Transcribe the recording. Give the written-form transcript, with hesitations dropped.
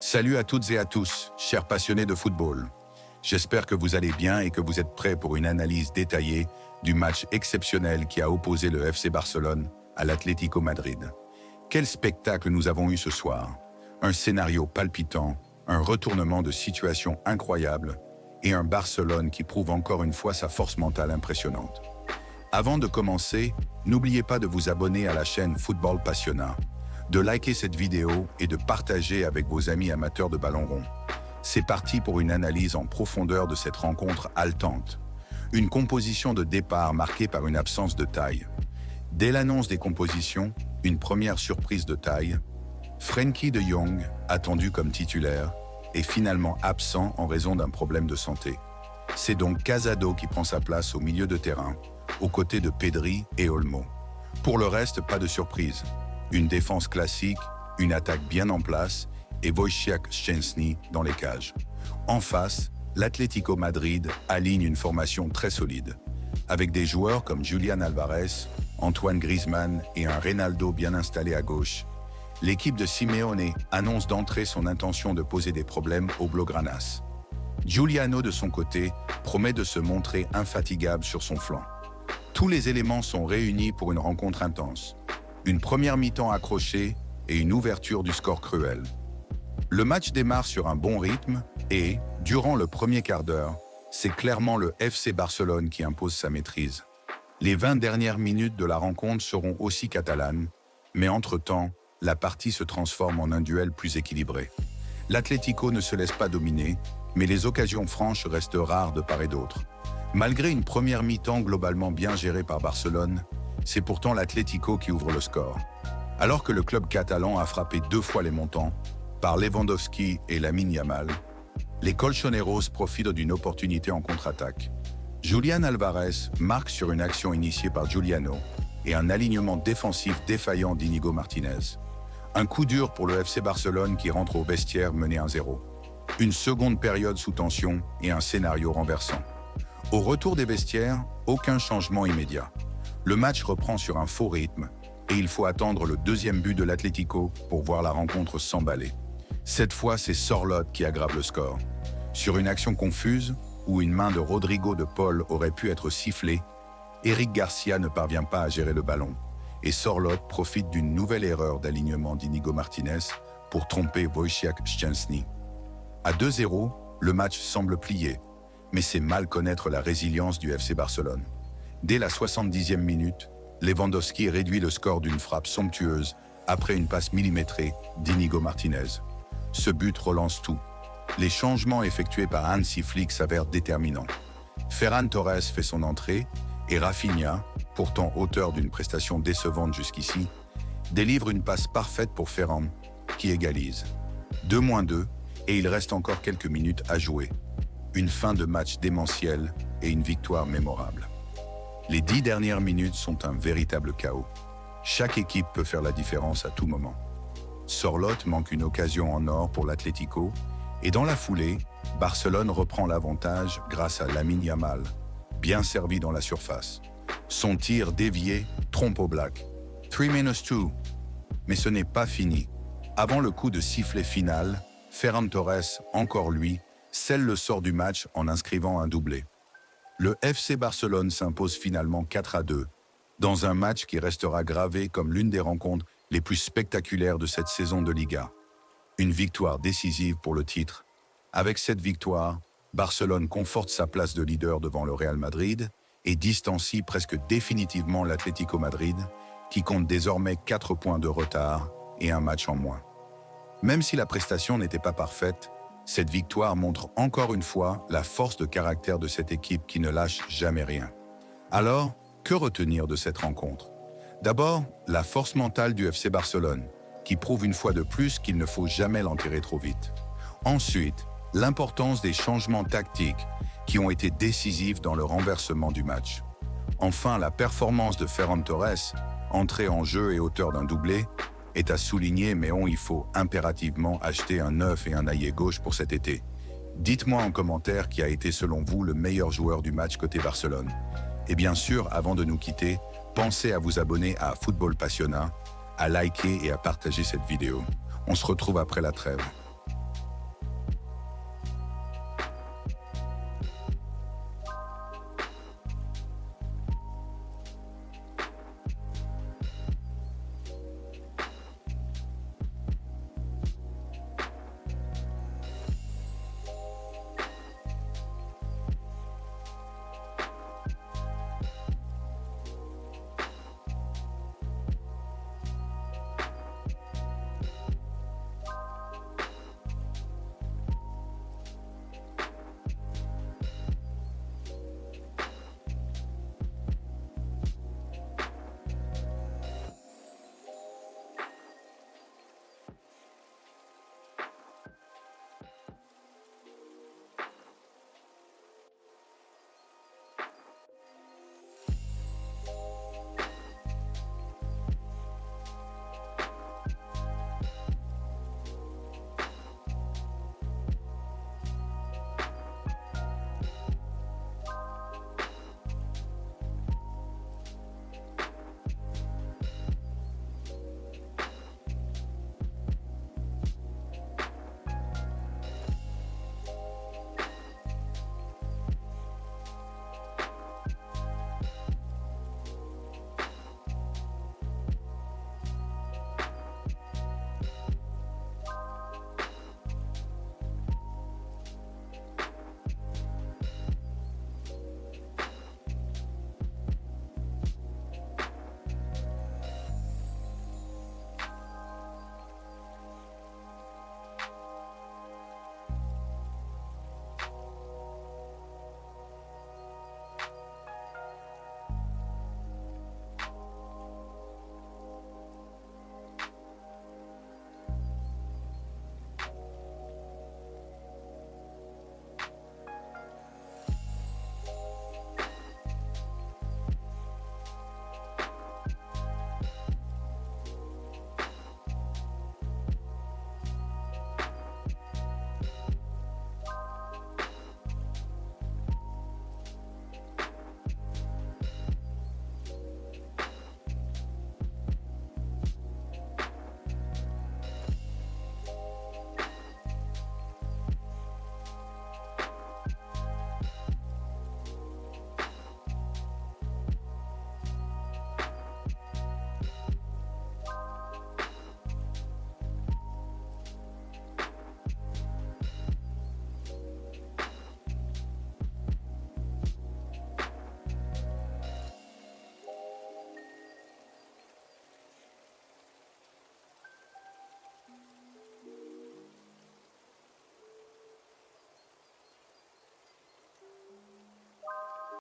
Salut à toutes et à tous, chers passionnés de football. J'espère que vous allez bien et que vous êtes prêts pour une analyse détaillée du match exceptionnel qui a opposé le FC Barcelone à l'Atlético Madrid. Quel spectacle nous avons eu ce soir! Un scénario palpitant, un retournement de situation incroyable et un Barcelone qui prouve encore une fois sa force mentale impressionnante. Avant de commencer, n'oubliez pas de vous abonner à la chaîne Football Passionnat, de liker cette vidéo et de partager avec vos amis amateurs de ballon rond. C'est parti pour une analyse en profondeur de cette rencontre haletante. Une composition de départ marquée par une absence de taille. Dès l'annonce des compositions, une première surprise de taille. Frenkie de Jong, attendu comme titulaire, est finalement absent en raison d'un problème de santé. C'est donc Casado qui prend sa place au milieu de terrain, aux côtés de Pedri et Olmo. Pour le reste, pas de surprise. Une défense classique, une attaque bien en place et Wojciech Szczęsny dans les cages. En face, l'Atlético Madrid aligne une formation très solide, avec des joueurs comme Julián Álvarez, Antoine Griezmann et un Ronaldo bien installé à gauche. L'équipe de Simeone annonce d'entrée son intention de poser des problèmes aux Blaugranas. Giuliano, de son côté, promet de se montrer infatigable sur son flanc. Tous les éléments sont réunis pour une rencontre intense. Une première mi-temps accrochée et une ouverture du score cruel. Le match démarre sur un bon rythme et, durant le premier quart d'heure, c'est clairement le FC Barcelone qui impose sa maîtrise. Les 20 dernières minutes de la rencontre seront aussi catalanes, mais entre-temps, la partie se transforme en un duel plus équilibré. L'Atlético ne se laisse pas dominer, mais les occasions franches restent rares de part et d'autre. Malgré une première mi-temps globalement bien gérée par Barcelone, c'est pourtant l'Atlético qui ouvre le score. Alors que le club catalan a frappé 2 fois les montants, par Lewandowski et Lamine Yamal, les Colchoneros profitent d'une opportunité en contre-attaque. Julián Álvarez marque sur une action initiée par Giuliano et un alignement défensif défaillant d'Inigo Martínez. Un coup dur pour le FC Barcelone qui rentre au vestiaire mené 1-0. Une seconde période sous tension et un scénario renversant. Au retour des vestiaires, aucun changement immédiat. Le match reprend sur un faux rythme et il faut attendre le deuxième but de l'Atlético pour voir la rencontre s'emballer. Cette fois, c'est Sorloth qui aggrave le score. Sur une action confuse, où une main de Rodrigo de Paul aurait pu être sifflée, Eric Garcia ne parvient pas à gérer le ballon et Sorloth profite d'une nouvelle erreur d'alignement d'Inigo Martínez pour tromper Wojciech Szczęsny. À 2-0, le match semble plié, mais c'est mal connaître la résilience du FC Barcelone. Dès la 70e minute, Lewandowski réduit le score d'une frappe somptueuse après une passe millimétrée d'Inigo Martínez. Ce but relance tout. Les changements effectués par Hansi Flick s'avèrent déterminants. Ferran Torres fait son entrée et Rafinha, pourtant auteur d'une prestation décevante jusqu'ici, délivre une passe parfaite pour Ferran, qui égalise. 2-2 et il reste encore quelques minutes à jouer. Une fin de match démentielle et une victoire mémorable. Les 10 dernières minutes sont un véritable chaos. Chaque équipe peut faire la différence à tout moment. Sorloth manque une occasion en or pour l'Atlético et dans la foulée, Barcelone reprend l'avantage grâce à Lamine Yamal, bien servi dans la surface. Son tir dévié trompe au black. 3-2. Mais ce n'est pas fini. Avant le coup de sifflet final, Ferran Torres, encore lui, scelle le sort du match en inscrivant un doublé. Le FC Barcelone s'impose finalement 4-2, dans un match qui restera gravé comme l'une des rencontres les plus spectaculaires de cette saison de Liga. Une victoire décisive pour le titre. Avec cette victoire, Barcelone conforte sa place de leader devant le Real Madrid et distancie presque définitivement l'Atlético Madrid, qui compte désormais 4 points de retard et un match en moins. Même si la prestation n'était pas parfaite, cette victoire montre encore une fois la force de caractère de cette équipe qui ne lâche jamais rien. Alors, que retenir de cette rencontre? D'abord, la force mentale du FC Barcelone, qui prouve une fois de plus qu'il ne faut jamais l'enterrer trop vite. Ensuite, l'importance des changements tactiques qui ont été décisifs dans le renversement du match. Enfin, la performance de Ferran Torres, entré en jeu et auteur d'un doublé, est à souligner, mais il faut impérativement acheter un neuf et un ailier gauche pour cet été. Dites-moi en commentaire qui a été selon vous le meilleur joueur du match côté Barcelone. Et bien sûr, avant de nous quitter, pensez à vous abonner à Football Passionnat, à liker et à partager cette vidéo. On se retrouve après la trêve.